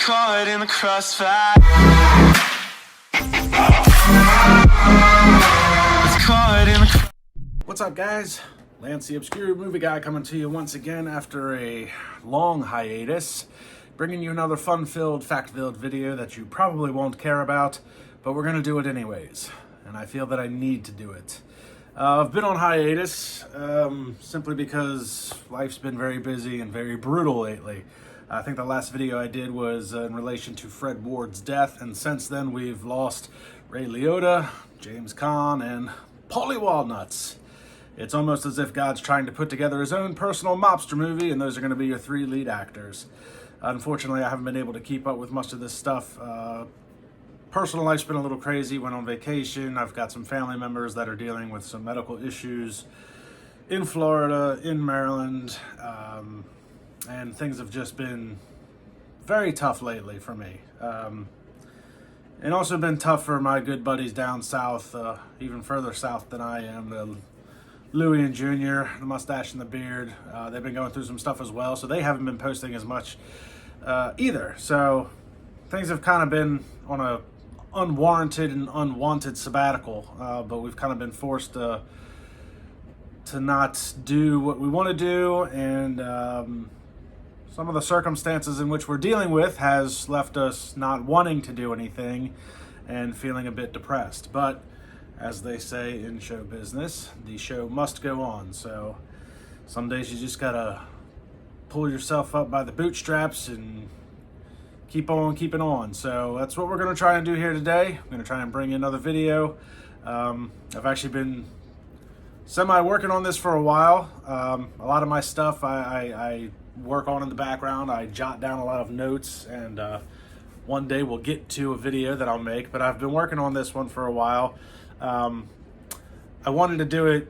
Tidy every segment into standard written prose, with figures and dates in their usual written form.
caught in the crossfire. It's caught in the... What's up, guys? Lance the Obscure Movie Guy coming to you once again after a long hiatus, bringing you another fun-filled, fact-filled video that you probably won't care about, but we're going to do it anyways, and I feel that I need to do it. I've been on hiatus simply because life's been very busy and very brutal lately. I think the last video I did was in relation to Fred Ward's death, and since then we've lost Ray Liotta, James Caan, and Paulie Walnuts. It's almost as if God's trying to put together his own personal mobster movie, and those are going to be your three lead actors. Unfortunately, I haven't been able to keep up with much of this stuff. Personal life's been a little crazy. Went on vacation. I've got some family members that are dealing with some medical issues in Florida, in Maryland, and things have just been very tough lately for me. And also been tough for my good buddies down south, even further south than I am. Louie and Junior, the mustache and the beard, they've been going through some stuff as well, so they haven't been posting as much either. So things have kind of been on a unwarranted and unwanted sabbatical, but we've kind of been forced to not do what we want to do, and some of the circumstances in which we're dealing with has left us not wanting to do anything and feeling a bit depressed. But as they say in show business, the show must go on. So some days you just gotta pull yourself up by the bootstraps and keep on keeping on. So that's what we're gonna try and do here today. I'm gonna try and bring you another video. I've actually been working on this for a while. A lot of my stuff I work on in the background. I jot down a lot of notes, and one day we'll get to a video that I'll make, but I've been working on this one for a while. I wanted to do it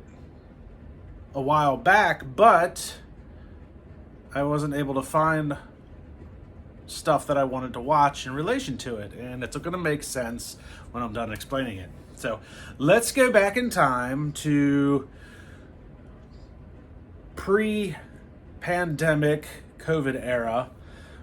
a while back, but I wasn't able to find stuff that I wanted to watch in relation to it, and it's going to make sense when I'm done explaining it. So let's go back in time to pre-pandemic COVID era,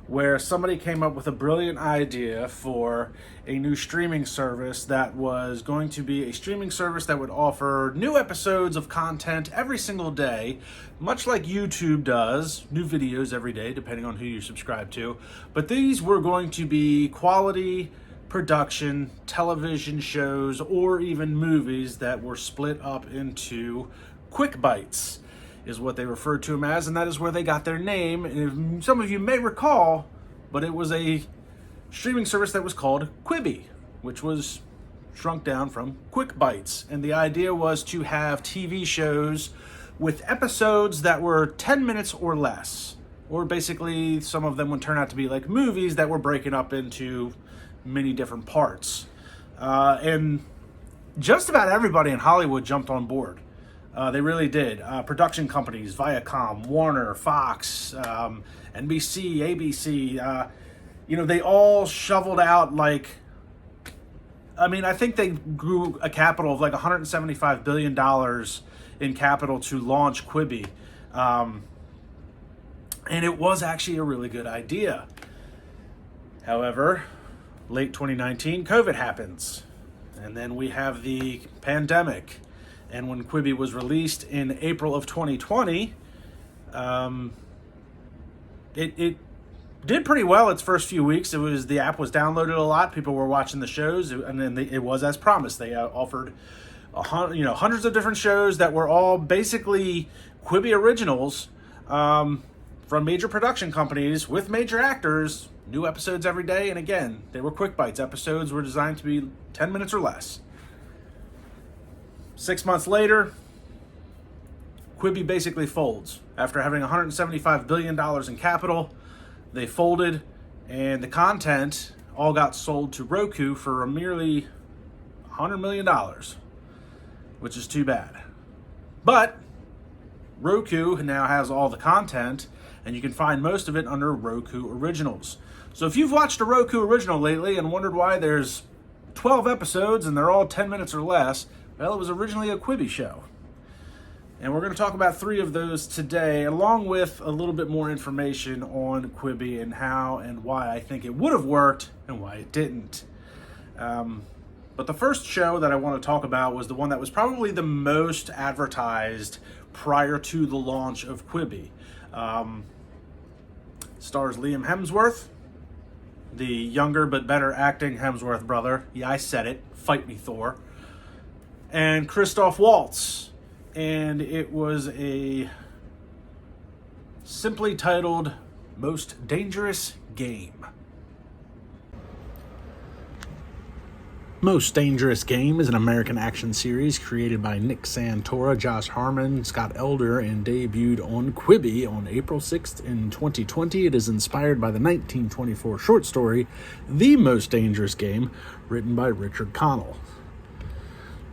where somebody came up with a brilliant idea for a new streaming service that was going to be a streaming service that would offer new episodes of content every single day, much like YouTube does, new videos every day, depending on who you subscribe to. But these were going to be quality production television shows or even movies that were split up into quick bites, is what they referred to them as, and that is where they got their name. And some of you may recall, but it was a streaming service that was called Quibi, which was shrunk down from Quick Bites. And the idea was to have TV shows with episodes that were 10 minutes or less, or basically some of them would turn out to be like movies that were breaking up into many different parts. And just about everybody in Hollywood jumped on board. They really did. Production companies, Viacom, Warner, Fox, NBC, ABC, they all shoveled out I think they grew a capital of like $175 billion in capital to launch Quibi. And it was actually a really good idea. However, late 2019, COVID happens. And then we have the pandemic. And when Quibi was released in April of 2020, it did pretty well its first few weeks. The app was downloaded a lot. People were watching the shows, and then it was as promised. They offered hundreds of different shows that were all basically Quibi originals from major production companies with major actors. New episodes every day, and again, they were quick bites. Episodes were designed to be 10 minutes or less. 6 months later, Quibi basically folds. After having $175 billion in capital, they folded, and the content all got sold to Roku for a merely $100 million, which is too bad. But Roku now has all the content, and you can find most of it under Roku Originals. So if you've watched a Roku Original lately and wondered why there's 12 episodes and they're all 10 minutes or less, well, it was originally a Quibi show. And we're going to talk about 3 of those today, along with a little bit more information on Quibi and how and why I think it would have worked and why it didn't. But the first show that I want to talk about was the one that was probably the most advertised prior to the launch of Quibi. Stars Liam Hemsworth, the younger but better acting Hemsworth brother. Yeah, I said it. Fight me, Thor. And Christoph Waltz. And it was a simply titled Most Dangerous Game. Most Dangerous Game is an American action series created by Nick Santora, Josh Harmon, Scott Elder, and debuted on Quibi on April 6th in 2020. It is inspired by the 1924 short story, The Most Dangerous Game, written by Richard Connell.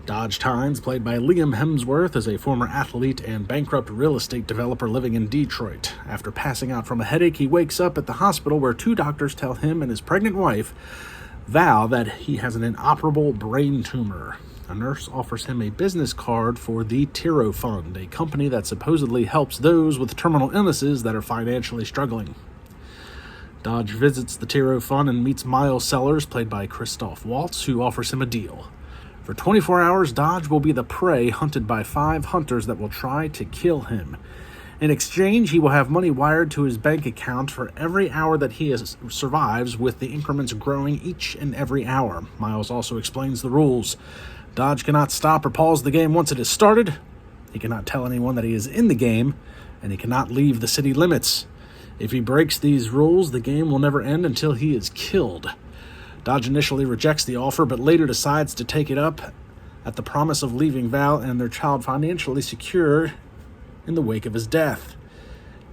Dodge Tynes, played by Liam Hemsworth, is a former athlete and bankrupt real estate developer living in Detroit. After passing out from a headache, he wakes up at the hospital where 2 doctors tell him and his pregnant wife, Val, that he has an inoperable brain tumor. A nurse offers him a business card for the Tiro Fund, a company that supposedly helps those with terminal illnesses that are financially struggling. Dodge visits the Tiro Fund and meets Miles Sellers, played by Christoph Waltz, who offers him a deal. For 24 hours, Dodge will be the prey hunted by 5 hunters that will try to kill him. In exchange, he will have money wired to his bank account for every hour that he survives, with the increments growing each and every hour. Miles also explains the rules. Dodge cannot stop or pause the game once it has started. He cannot tell anyone that he is in the game, and he cannot leave the city limits. If he breaks these rules, the game will never end until he is killed. Dodge initially rejects the offer, but later decides to take it up at the promise of leaving Val and their child financially secure in the wake of his death.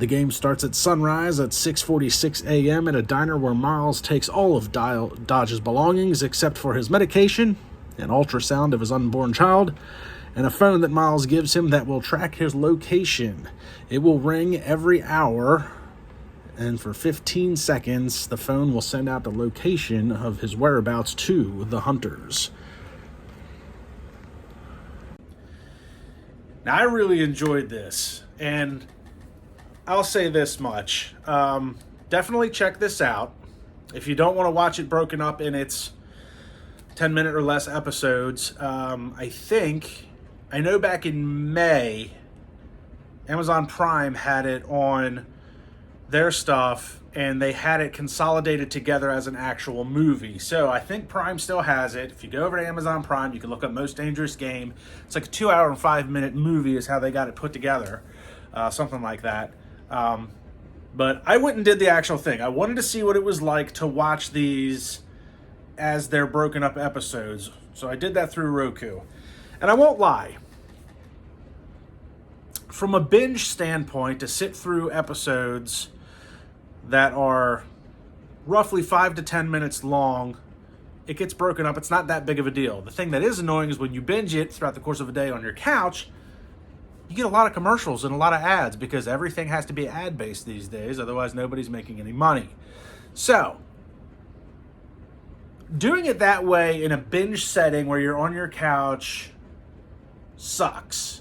The game starts at sunrise at 6:46 a.m. at a diner where Miles takes all of Dodge's belongings except for his medication, an ultrasound of his unborn child, and a phone that Miles gives him that will track his location. It will ring every hour, and for 15 seconds, the phone will send out the location of his whereabouts to the hunters. Now, I really enjoyed this, and I'll say this much. Definitely check this out. If you don't want to watch it broken up in its 10-minute or less episodes, I know back in May, Amazon Prime had it on their stuff, and they had it consolidated together as an actual movie. So I think Prime still has it. If you go over to Amazon Prime, you can look up Most Dangerous Game. It's like a 2-hour and 5-minute movie is how they got it put together, something like that. But I went and did the actual thing. I wanted to see what it was like to watch these as they're broken up episodes. So I did that through Roku. And I won't lie. From a binge standpoint, to sit through episodes that are roughly 5 to 10 minutes long, it gets broken up. It's not that big of a deal. The thing that is annoying is when you binge it throughout the course of a day on your couch, you get a lot of commercials and a lot of ads because everything has to be ad-based these days. Otherwise, nobody's making any money. So, doing it that way in a binge setting where you're on your couch sucks.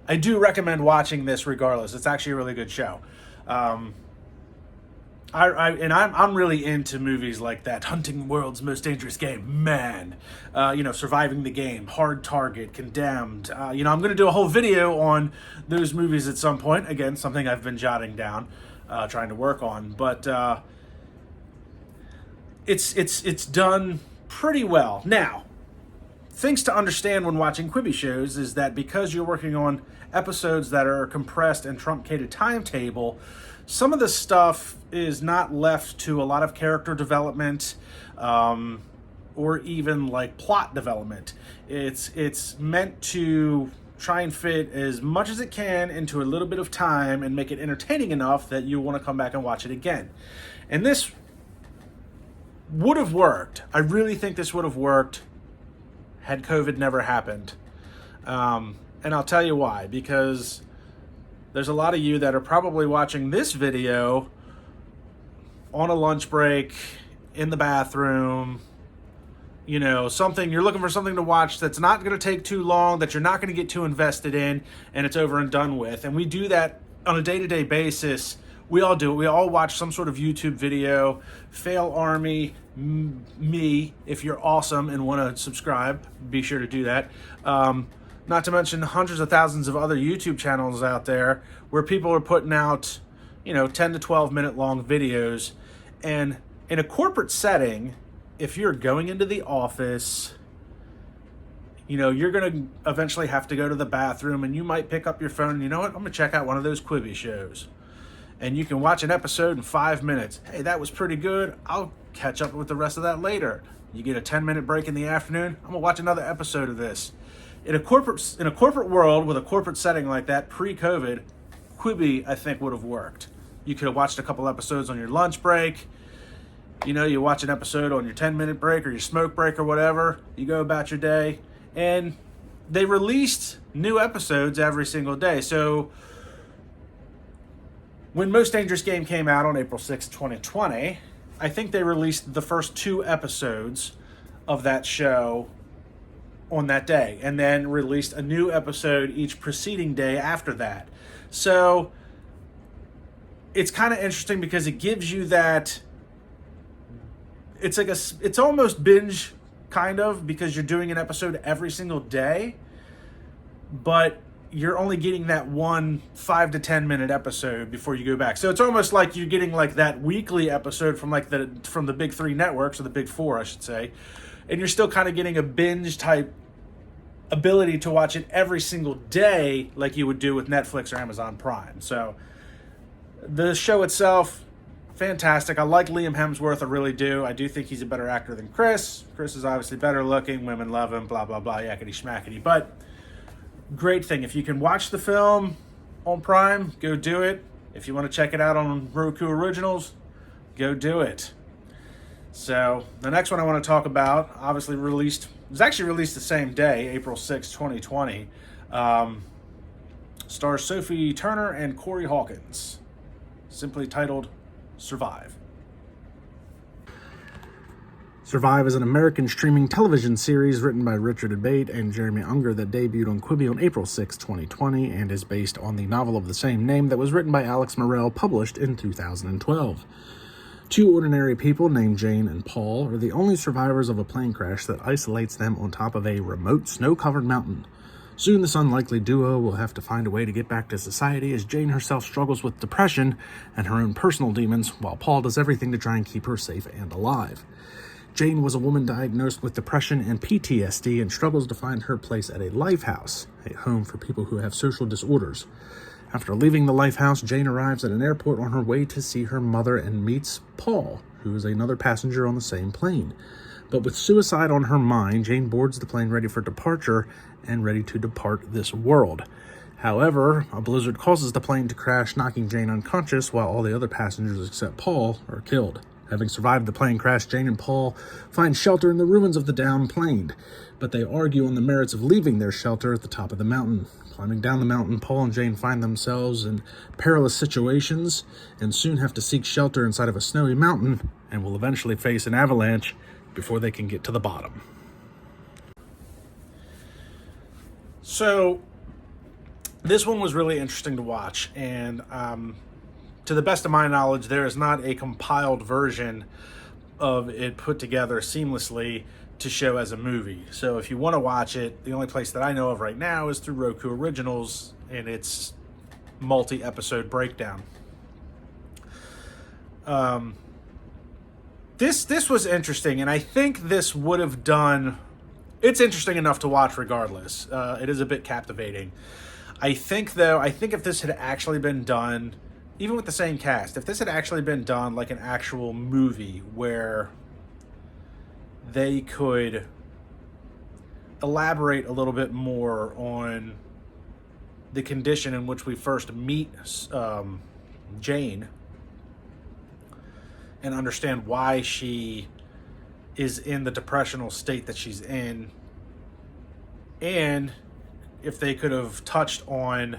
I do recommend watching this regardless. It's actually a really good show. I'm really into movies like that. Hunting the World's Most Dangerous Game, man. Surviving the Game, Hard Target, Condemned. I'm going to do a whole video on those movies at some point. Again, something I've been jotting down, trying to work on. But it's done pretty well. Now, things to understand when watching Quibi shows is that because you're working on episodes that are compressed and truncated timetable, some of the stuff is not left to a lot of character development or even like plot development. It's meant to try and fit as much as it can into a little bit of time and make it entertaining enough that you want to come back and watch it again. And this would have worked. I really think this would have worked had COVID never happened. And I'll tell you why. Because there's a lot of you that are probably watching this video on a lunch break, in the bathroom, something you're looking for, something to watch that's not going to take too long, that you're not going to get too invested in, and it's over and done with. And we do that on a day-to-day basis. We all do it. We all watch some sort of YouTube video. Fail Army, me, if you're awesome and want to subscribe, be sure to do that. Not to mention hundreds of thousands of other YouTube channels out there where people are putting out, 10 to 12 minute long videos. And in a corporate setting, if you're going into the office, you're going to eventually have to go to the bathroom, and you might pick up your phone and, you know what, I'm going to check out one of those Quibi shows. And you can watch an episode in 5 minutes. Hey, that was pretty good. I'll catch up with the rest of that later. You get a 10-minute break in the afternoon. I'm going to watch another episode of this. In a corporate world with a corporate setting like that, pre-COVID, Quibi, I think, would have worked. You could have watched a couple episodes on your lunch break. You watch an episode on your 10-minute break or your smoke break or whatever. You go about your day. And they released new episodes every single day. So when Most Dangerous Game came out on April 6, 2020, I think they released the first 2 episodes of that show on that day, and then released a new episode each preceding day after that. So it's kind of interesting because it gives you that, it's almost binge kind of, because you're doing an episode every single day, but you're only getting that one 5 to 10 minute episode before you go back. So it's almost like you're getting like that weekly episode from from the big 3 networks, or the big 4, I should say. And you're still kind of getting a binge type ability to watch it every single day like you would do with Netflix or Amazon Prime. So the show itself, fantastic. I like Liam Hemsworth, I really do. I do think he's a better actor than Chris. Chris is obviously better looking, women love him, blah, blah, blah, yakety schmackety. But great thing. If you can watch the film on Prime, go do it. If you want to check it out on Roku Originals, go do it. So the next one I want to talk about, obviously was actually released the same day, April 6, 2020. Stars Sophie Turner and Corey Hawkins. Simply titled Survive. Survive is an American streaming television series written by Richard Abate and Jeremy Unger that debuted on Quibi on April 6, 2020, and is based on the novel of the same name that was written by Alex Morel, published in 2012. 2 ordinary people named Jane and Paul are the only survivors of a plane crash that isolates them on top of a remote, snow-covered mountain. Soon this unlikely duo will have to find a way to get back to society, as Jane herself struggles with depression and her own personal demons, while Paul does everything to try and keep her safe and alive. Jane was a woman diagnosed with depression and PTSD and struggles to find her place at a lifehouse, a home for people who have social disorders. After leaving the lifehouse, Jane arrives at an airport on her way to see her mother and meets Paul, who is another passenger on the same plane. But with suicide on her mind, Jane boards the plane ready for departure and ready to depart this world. However, a blizzard causes the plane to crash, knocking Jane unconscious, while all the other passengers except Paul are killed. Having survived the plane crash, Jane and Paul find shelter in the ruins of the downed plane, but they argue on the merits of leaving their shelter at the top of the mountain. Climbing down the mountain, Paul and Jane find themselves in perilous situations and soon have to seek shelter inside of a snowy mountain, and will eventually face an avalanche before they can get to the bottom. So this one was really interesting to watch, and to the best of my knowledge, there is not a compiled version of it put together seamlessly to show as a movie. So if you want to watch it, the only place that I know of right now is through Roku Originals and its multi-episode breakdown. This was interesting, and I think this would have done... It's interesting enough to watch regardless. It is a bit captivating. I think if this had actually been done, even with the same cast, if this had actually been done like an actual movie where they could elaborate a little bit more on the condition in which we first meet Jane and understand why she is in the depressional state that she's in, and if they could have touched on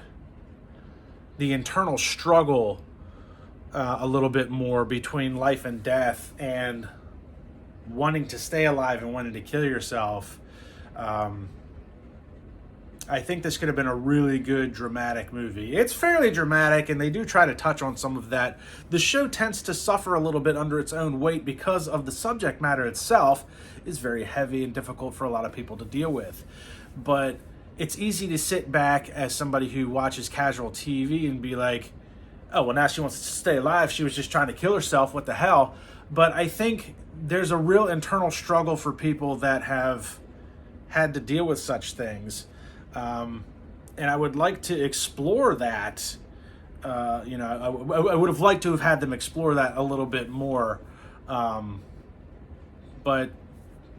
the internal struggle a little bit more between life and death, and wanting to stay alive and wanting to kill yourself. I think this could have been a really good dramatic movie. It's fairly dramatic, and they do try to touch on some of that. The show tends to suffer a little bit under its own weight because of the subject matter itself is very heavy and difficult for a lot of people to deal with. But it's easy to sit back as somebody who watches casual TV and be like, oh, well, now she wants to stay alive. She was just trying to kill herself. What the hell? But I think there's a real internal struggle for people that have had to deal with such things. And I would like to explore that. I would have liked to have had them explore that a little bit more. But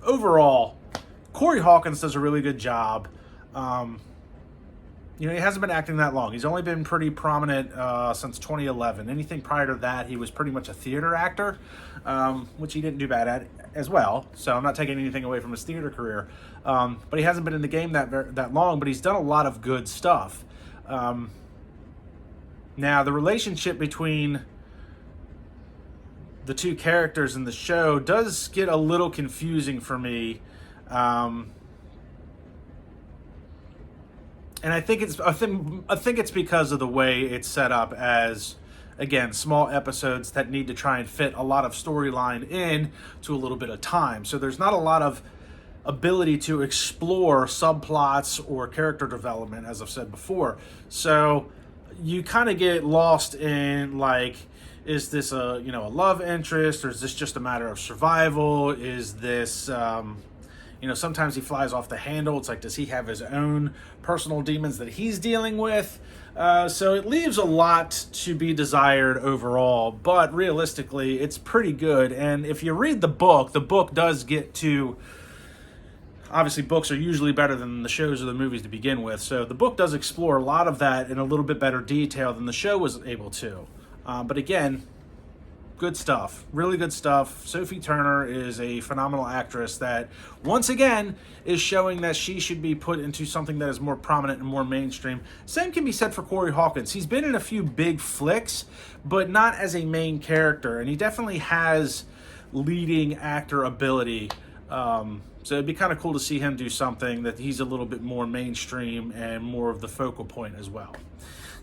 overall, Corey Hawkins does a really good job. He hasn't been acting that long. He's only been pretty prominent since 2011. Anything prior to that, he was pretty much a theater actor, which he didn't do bad at as well. So I'm not taking anything away from his theater career. But he hasn't been in the game that long, but he's done a lot of good stuff. Now, the relationship between the two characters in the show does get a little confusing for me. And I think it's because of the way it's set up as, again, small episodes that need to try and fit a lot of storyline in to a little bit of time. So there's not a lot of ability to explore subplots or character development, as I've said before. So you kind of get lost in, like, is this a love interest, or is this just a matter of survival? Is this sometimes he flies off the handle. It's like, does he have his own personal demons that he's dealing with? So it leaves a lot to be desired overall, but realistically, it's pretty good. And if you read the book does get to... Obviously, books are usually better than the shows or the movies to begin with, so the book does explore a lot of that in a little bit better detail than the show was able to. But again, good stuff. Really good stuff. Sophie Turner is a phenomenal actress that, once again, is showing that she should be put into something that is more prominent and more mainstream. Same can be said for Corey Hawkins. He's been in a few big flicks, but not as a main character, and he definitely has leading actor ability. So it'd be kind of cool to see him do something that he's a little bit more mainstream and more of the focal point as well.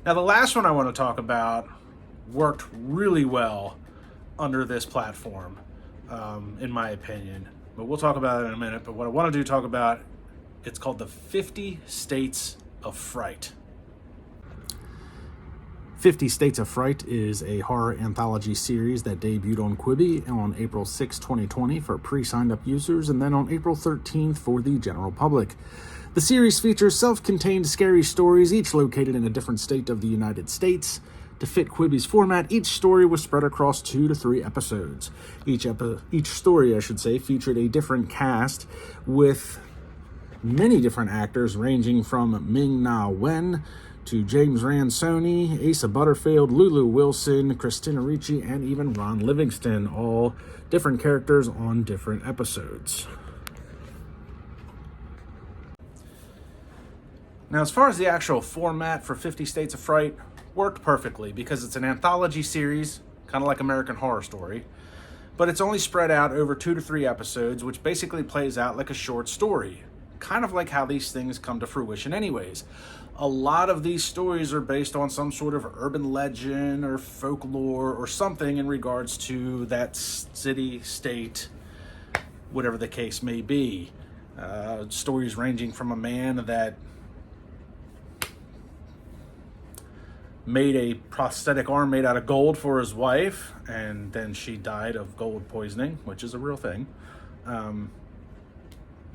Now, the last one I want to talk about worked really well under this platform, in my opinion. But we'll talk about it in a minute. But what I want to talk about, it's called the 50 States of Fright. 50 States of Fright is a horror anthology series that debuted on Quibi on April 6, 2020 for pre-signed up users, and then on April 13th for the general public. The series features self-contained scary stories, each located in a different state of the United States. To fit Quibi's format, each story was spread across 2 to 3 episodes. Each story, featured a different cast with many different actors ranging from Ming-Na Wen to James Ransoni, Asa Butterfield, Lulu Wilson, Christina Ricci, and even Ron Livingston, all different characters on different episodes. Now, as far as the actual format for 50 States of Fright, worked perfectly because it's an anthology series, kind of like American Horror Story, but it's only spread out over 2 to 3 episodes, which basically plays out like a short story, kind of like how these things come to fruition anyways. A lot of these stories are based on some sort of urban legend or folklore or something in regards to that city, state, whatever the case may be. Stories ranging from a man that made a prosthetic arm made out of gold for his wife, and then she died of gold poisoning, which is a real thing. And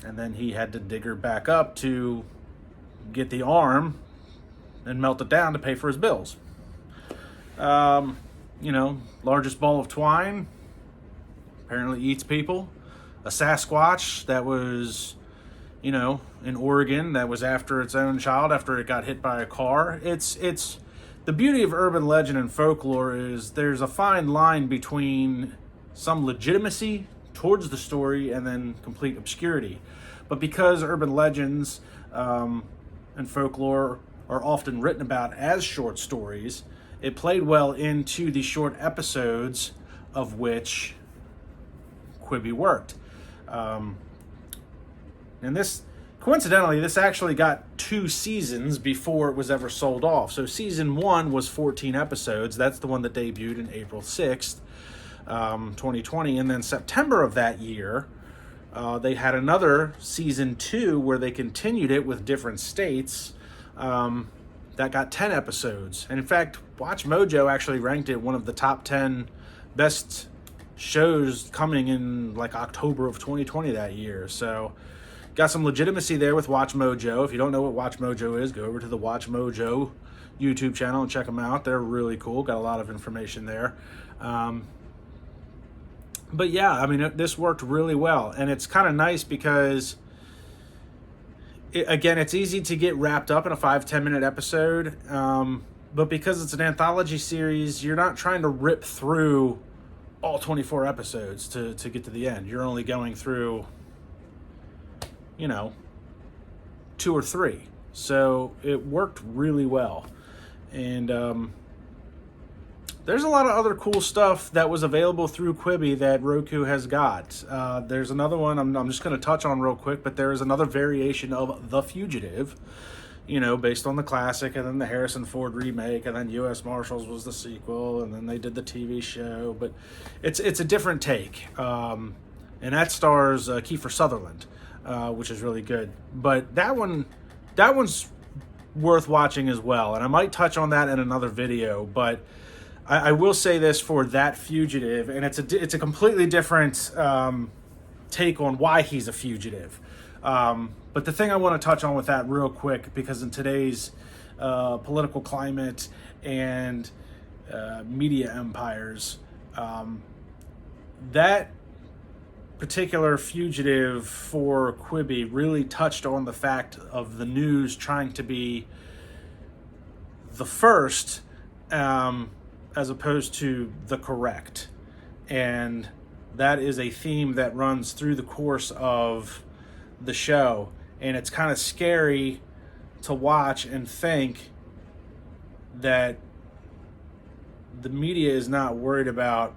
then he had to dig her back up to get the arm and melt it down to pay for his bills. Largest ball of twine apparently eats people. A Sasquatch that was, in Oregon, that was after its own child after it got hit by a car. It's the beauty of urban legend and folklore is there's a fine line between some legitimacy towards the story and then complete obscurity. But because urban legends and folklore are often written about as short stories, it played well into the short episodes of which Quibi worked. And this, coincidentally, this actually got 2 seasons before it was ever sold off. So season 1 was 14 episodes. That's the one that debuted in April 6th, 2020. And then September of that year, they had another season 2 where they continued it with different states. That got 10 episodes. And in fact, Watch Mojo actually ranked it one of the top 10 best shows coming in like October of 2020 that year. So got some legitimacy there with Watch Mojo. If you don't know what Watch Mojo is, go over to the Watch Mojo YouTube channel and check them out. They're really cool. Got a lot of information there. But yeah, I mean, this worked really well. And it's kind of nice because, again, it's easy to get wrapped up in a 5-10 minute episode. But because it's an anthology series, you're not trying to rip through all 24 episodes to get to the end. You're only going through, 2 or 3. So it worked really well. And there's a lot of other cool stuff that was available through Quibi that Roku has got. There's another one I'm just going to touch on real quick, but there is another variation of The Fugitive, based on the classic, and then the Harrison Ford remake, and then U.S. Marshals was the sequel, and then they did the TV show. But it's a different take. And that stars Kiefer Sutherland, which is really good. But that one's worth watching as well, and I might touch on that in another video. But I will say this for That Fugitive, and it's a completely different take on why he's a fugitive. But the thing I want to touch on with that real quick, because in today's political climate and media empires, that particular fugitive for Quibi really touched on the fact of the news trying to be the first as opposed to the correct. And that is a theme that runs through the course of the show. And it's kind of scary to watch and think that the media is not worried about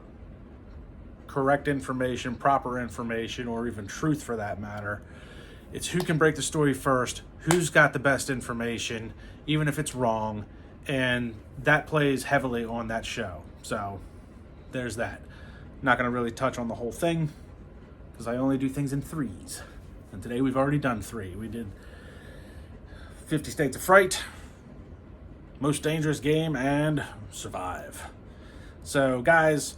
correct information, proper information, or even truth for that matter. It's who can break the story first, who's got the best information, even if it's wrong, and that plays heavily on that show. So there's that. Not going to really touch on the whole thing because I only do things in 3s. And today we've already done 3. We did 50 States of Fright, Most Dangerous Game, and Survive. So guys,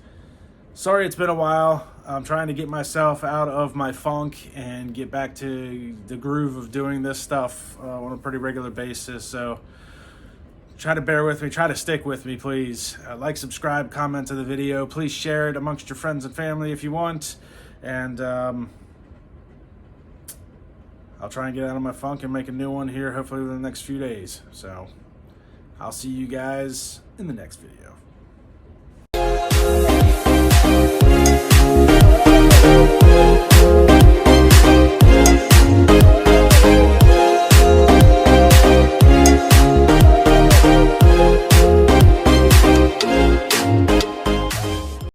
sorry it's been a while. I'm trying to get myself out of my funk and get back to the groove of doing this stuff on a pretty regular basis. So try to bear with me. Try to stick with me, please. Like, subscribe, comment to the video. Please share it amongst your friends and family if you want. And I'll try and get out of my funk and make a new one here hopefully within the next few days. So I'll see you guys in the next video.